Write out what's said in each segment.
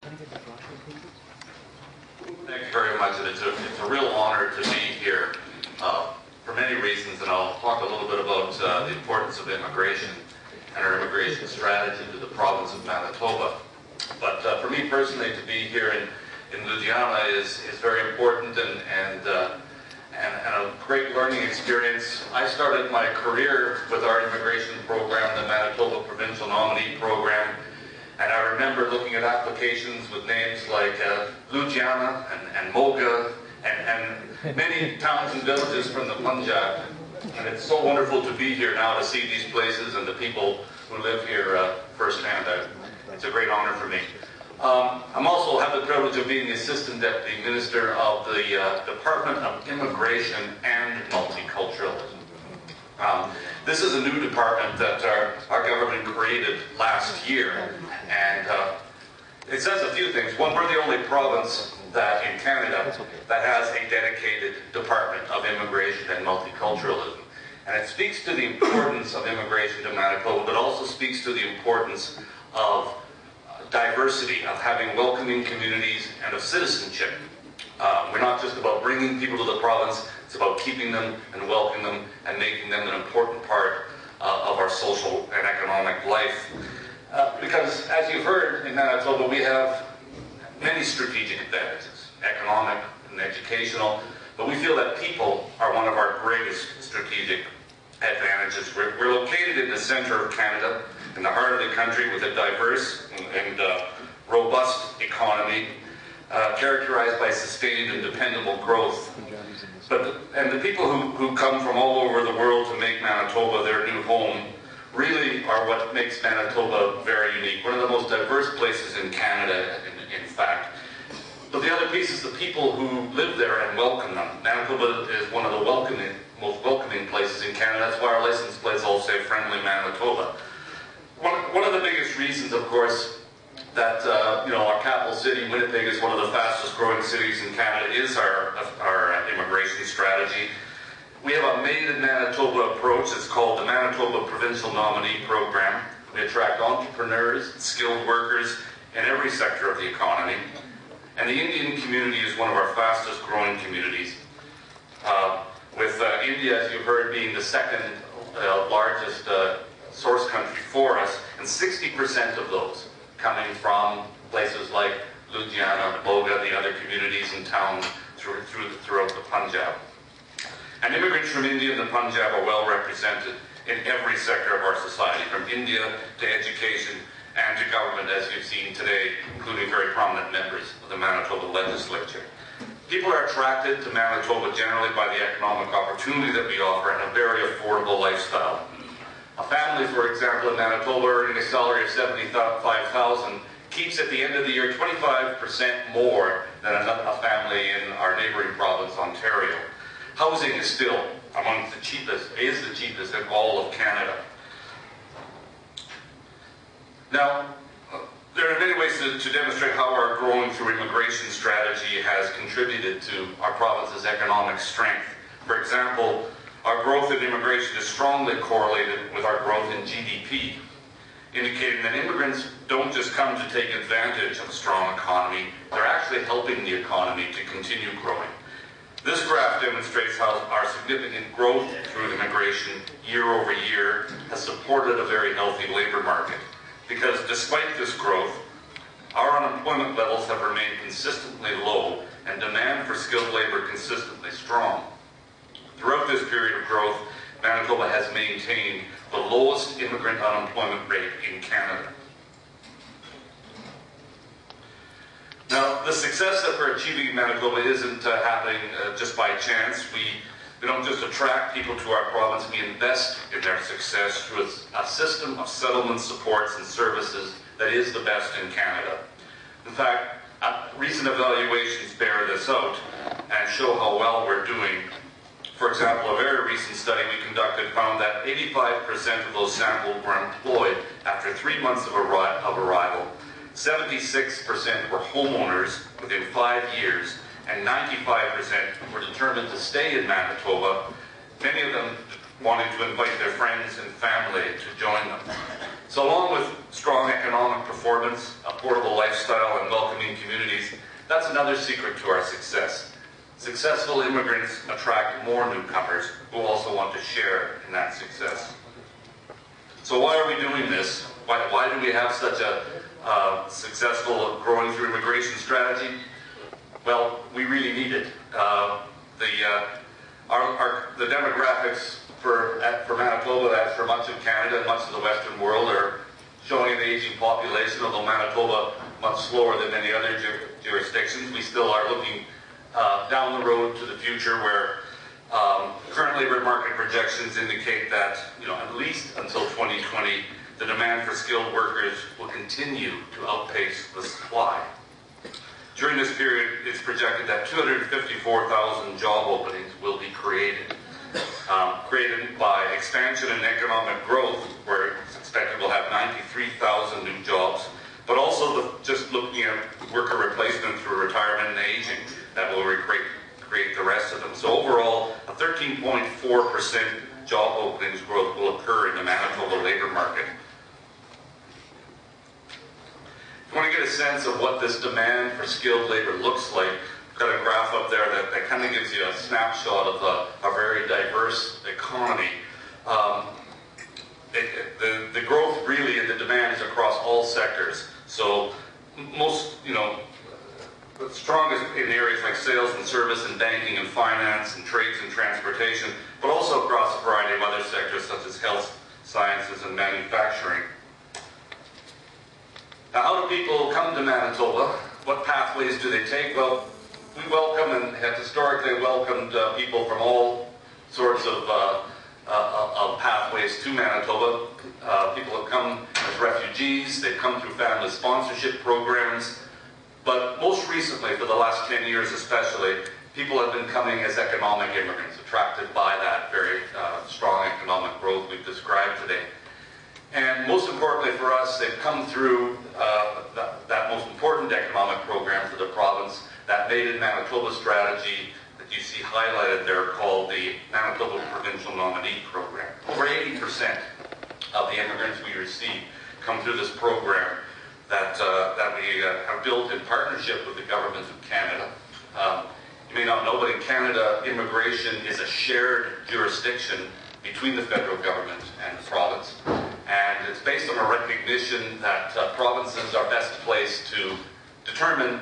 Thank you very much, and it's a real honor to be here for many reasons, and I'll talk a little bit about the importance of immigration and our immigration strategy to the province of Manitoba. But for me personally, to be here in Ljubljana is very important and a great learning experience. I started my career with our immigration program, the Manitoba Provincial Nominee Program, and I remember looking at applications with names like Ljubljana and Moga and many towns and villages from the Punjab. And it's so wonderful to be here now to see these places and the people who live here firsthand. It's a great honor for me. I'm also have the privilege of being the Assistant Deputy Minister of the Department of Immigration and Multiculturalism. This is a new department that our government created last year, and it says a few things. One, we're the only province that in Canada that has a dedicated Department of Immigration and Multiculturalism. And it speaks to the importance of immigration to Manitoba, but also speaks to the importance of diversity, of having welcoming communities, and of citizenship. We're not just about bringing people to the province, it's about keeping them and welcoming them and making them an important part of our social and economic life. Because, as you've heard, in Manitoba we have many strategic advantages, economic and educational, but we feel that people are one of our greatest strategic advantages. We're located in the center of Canada, in the heart of the country, with a diverse and robust economy, characterized by sustained and dependable growth. And the people who come from all over the world to make Manitoba their new home really are what makes Manitoba very unique. One of the most diverse places in Canada, in fact. But the other piece is the people who live there and welcome them. Manitoba is one of the most welcoming places in Canada. That's why our license plates all say Friendly Manitoba. One of the biggest reasons, of course, that our capital city, Winnipeg, is one of the fastest growing cities in Canada is our immigration strategy. We have a Made in Manitoba approach. It's called the Manitoba Provincial Nominee Program. We attract entrepreneurs, skilled workers in every sector of the economy. And the Indian community is one of our fastest growing communities. With India, as you've heard, being the second largest source country for us, and 60% of those coming from places like Ljubljana, Moga, the other communities and towns throughout the Punjab. And immigrants from India and the Punjab are well represented in every sector of our society, from India to education and to government, as you've seen today, including very prominent members of the Manitoba legislature. People are attracted to Manitoba generally by the economic opportunity that we offer and a very affordable lifestyle. A family, for example, in Manitoba earning a salary of $75,000 keeps at the end of the year 25% more than a family in our neighboring province, Ontario. Housing is still amongst the cheapest, is the cheapest in all of Canada. Now, there are many ways to demonstrate how our growing through immigration strategy has contributed to our province's economic strength. For example, our growth in immigration is strongly correlated with our growth in GDP, indicating that immigrants don't just come to take advantage of a strong economy, they're actually helping the economy to continue growing. This graph demonstrates how our significant growth through immigration year over year has supported a very healthy labor market. Because despite this growth, our unemployment levels have remained consistently low and demand for skilled labor consistently strong. Throughout this period of growth, Manitoba has maintained the lowest immigrant unemployment rate in Canada. Now, the success that we're achieving in Manitoba isn't happening just by chance. We don't just attract people to our province, we invest in their success through a system of settlement supports and services that is the best in Canada. In fact, recent evaluations bear this out and show how well we're doing. For example, a very recent study we conducted found that 85% of those sampled were employed after 3 months of arrival. 76% were homeowners within 5 years, and 95% were determined to stay in Manitoba, many of them wanting to invite their friends and family to join them. So along with strong economic performance, affordable lifestyle, and welcoming That's another secret to our success. Successful immigrants attract more newcomers who also want to share in that success. So why are we doing this? Why do we have such a successful growing through immigration strategy? Well, we really need it. The demographics for Manitoba, as for much of Canada and much of the Western world, are showing an aging population, although Manitoba much slower than many other jurisdictions. We still are looking down the road to the future where current labor market projections indicate that, at least until 2020, the demand for skilled workers will continue to outpace the supply. During this period, it's projected that 254,000 job openings will be created. Created by expansion and economic growth, where it's expected we'll have 93,000 new jobs, but also just looking at worker replacement through retirement and aging, that will create the rest of them. So overall, a 13.4% job openings growth will occur in the Manitoba labor market. If you want to get a sense of what this demand for skilled labor looks like, I've got a graph up there that kind of gives you a snapshot of a very diverse economy. The growth really in the demand is across all sectors. So most, the strongest in areas like sales and service and banking and finance and trades and transportation, but also across a variety of other sectors such as health, sciences, and manufacturing. Now, how do people come to Manitoba? What pathways do they take? Well, we welcome and have historically welcomed people from all sorts of pathways to Manitoba. People have come as refugees, they've come through family sponsorship programs, but most recently, for the last 10 years especially, people have been coming as economic immigrants, attracted by that very strong economic growth we've described today. And most importantly for us, they've come through that most important economic program for the province, that Made in Manitoba strategy that you see highlighted there, called the Manitoba Provincial Nominee Program. Over 80% of the immigrants we receive come through this program that we have built in partnership with the Government of Canada. You may not know, but in Canada, immigration is a shared jurisdiction between the federal government and the province. And it's based on a recognition that provinces are best placed to determine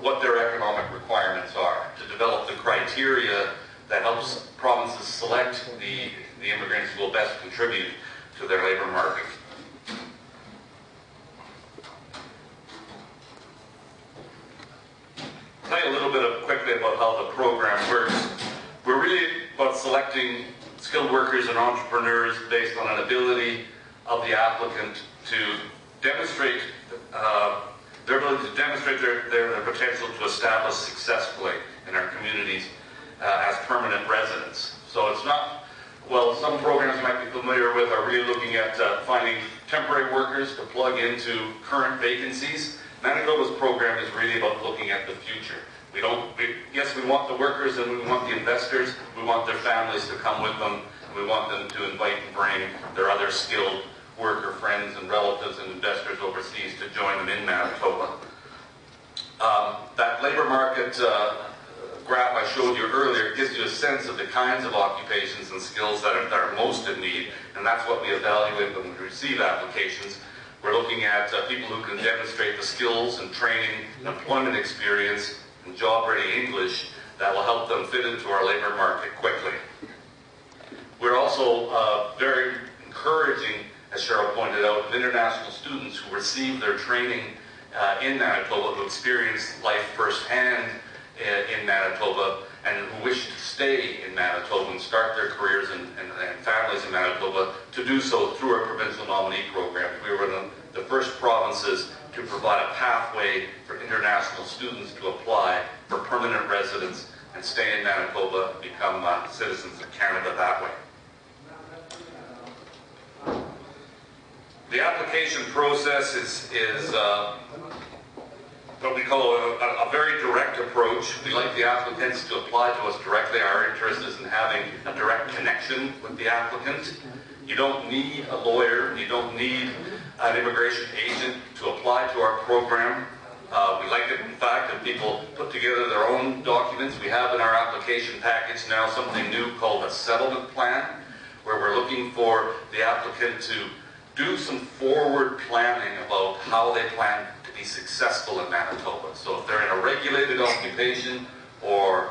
what their economic requirements are, to develop the criteria that helps provinces select the immigrants who will best contribute to their labor market. I'll tell you a little bit quickly about how the program works. We're really about selecting skilled workers and entrepreneurs based on an ability of the applicant to demonstrate their ability to demonstrate their potential to establish successfully in our communities as permanent residents. So it's not, well, some programs you might be familiar with are really looking at finding temporary workers to plug into current vacancies. Manitoba's program is really about looking at the future. Yes, we want the workers and we want the investors, we want their families to come with them, and we want them to invite and bring their other skilled worker friends and relatives and investors overseas to join them in Manitoba. That labor market graph I showed you earlier gives you a sense of the kinds of occupations and skills that are most in need, and that's what we evaluate when we receive applications. We're looking at people who can demonstrate the skills and training, employment experience, and job-ready English that will help them fit into our labor market quickly. We're also very encouraging, as Cheryl pointed out, of international students who receive their training in Manitoba, who experience life firsthand in Manitoba, and who wish to stay in Manitoba and start their careers and families in Manitoba, to do so through our provincial nominee program. We were one of the first provinces to provide a pathway for international students to apply for permanent residence and stay in Manitoba and become citizens of Canada that way. The application process is what we call a very direct approach. We like the applicants to apply to us directly. Our interest is in having a direct connection with the applicant. You don't need a lawyer, you don't need an immigration agent to apply to our program. We like it, in fact, if people put together their own documents. We have in our application package now something new called a settlement plan, where we're looking for the applicant to do some forward planning about how they plan to be successful in Manitoba. So if they're in a regulated occupation or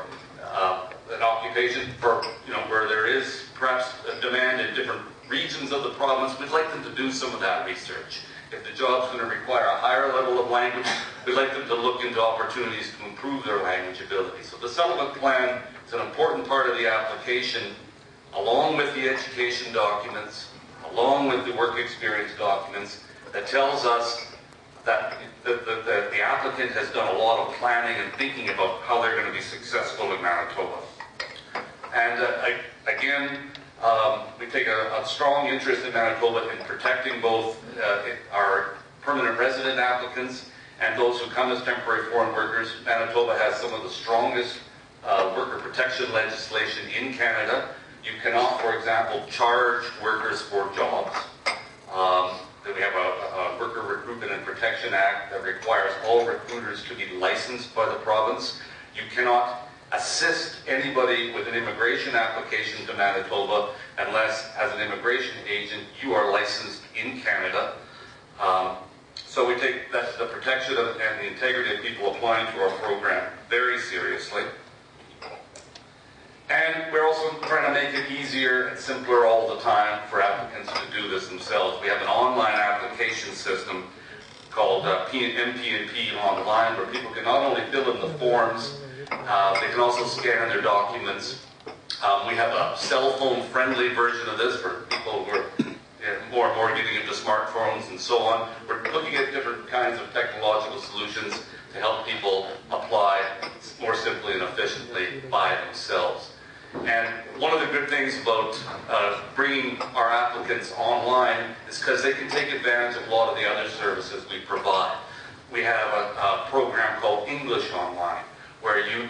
an occupation for, where there is perhaps a demand in different regions of the province, we'd like them to do some of that research. If the job's going to require a higher level of language, we'd like them to look into opportunities to improve their language ability. So the settlement plan is an important part of the application, along with the education documents, along with the work experience documents, that tells us that the applicant has done a lot of planning and thinking about how they're going to be successful in Manitoba. And again, we take a strong interest in Manitoba in protecting both our permanent resident applicants and those who come as temporary foreign workers. Manitoba has some of the strongest worker protection legislation in Canada. You cannot, for example, charge workers for jobs. We have a Worker Recruitment and Protection Act that requires all recruiters to be licensed by the province. You cannot assist anybody with an immigration application to Manitoba unless, as an immigration agent, you are licensed in Canada. So we take the protection and the integrity of people applying to our program very seriously. And we're also trying to make it easier and simpler all the time for applicants to do this themselves. We have an online application system called MP&P Online, where people can not only fill in the forms, they can also scan their documents. We have a cell phone friendly version of this for people who are more and more getting into smartphones and so on. We're looking at different kinds of technological solutions to help people apply more simply and efficiently by themselves. And one of the good things about bringing our applicants online is because they can take advantage of a lot of the other services we provide. We have a program called English Online, where you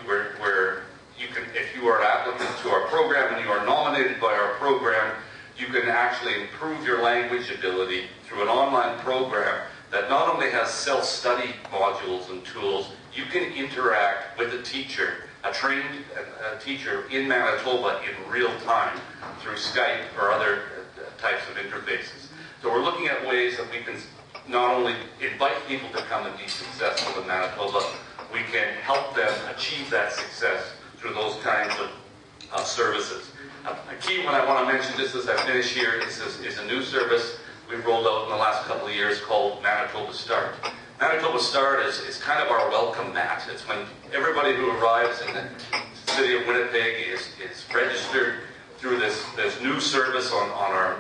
can, if you are an applicant to our program and you are nominated by our program, you can actually improve your language ability through an online program that not only has self-study modules and tools, you can interact with a teacher, a trained teacher in Manitoba in real time through Skype or other types of interfaces. So we're looking at ways that we can not only invite people to come and be successful in Manitoba, we can help them achieve that success through those kinds of services. A key one I want to mention just as I finish here is a new service we've rolled out in the last couple of years called Manitoba Start. Manitoba Start is kind of our welcome mat. It's when everybody who arrives in the city of Winnipeg is registered through this new service in our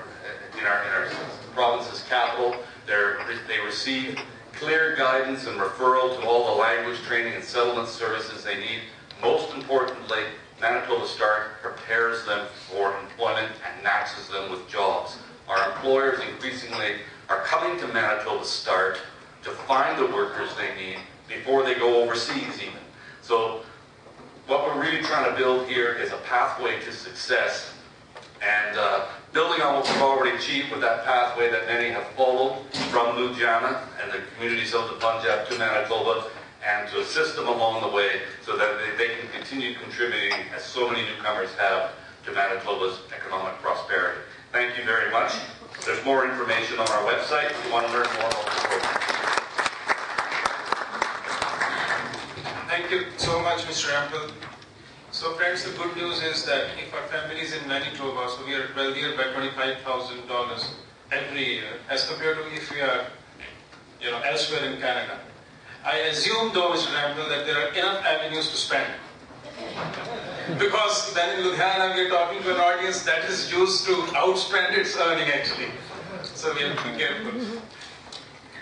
province's capital. They receive clear guidance and referral to all the language training and settlement services they need. Most importantly, Manitoba Start prepares them for employment and matches them with jobs. Our employers increasingly are coming to Manitoba Start to find the workers they need before they go overseas even. So what we're really trying to build here is a pathway to success, and building on what we've already achieved with that pathway that many have followed from Ludhiana and the communities of the Punjab to Manitoba, and to assist them along the way so that they can continue contributing, as so many newcomers have, to Manitoba's economic prosperity. Thank you very much. There's more information on our website if you want to learn more about the program. Thank you so much, Mr. Rampel. So friends, the good news is that if our family is in Manitoba, so we are wealthier by $25,000 every year, as compared to if we are elsewhere in Canada. I assume though, Mr. Rampel, that there are enough avenues to spend. Because then in Ludhiana we are talking to an audience that is used to outspend its earning actually. So we have to be careful.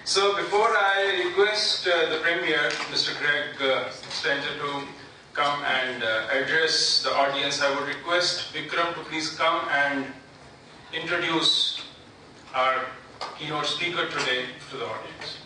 So before I request the Premier, Mr. Greg Stanger, to come and address the audience, I would request Vikram to please come and introduce our keynote speaker today to the audience.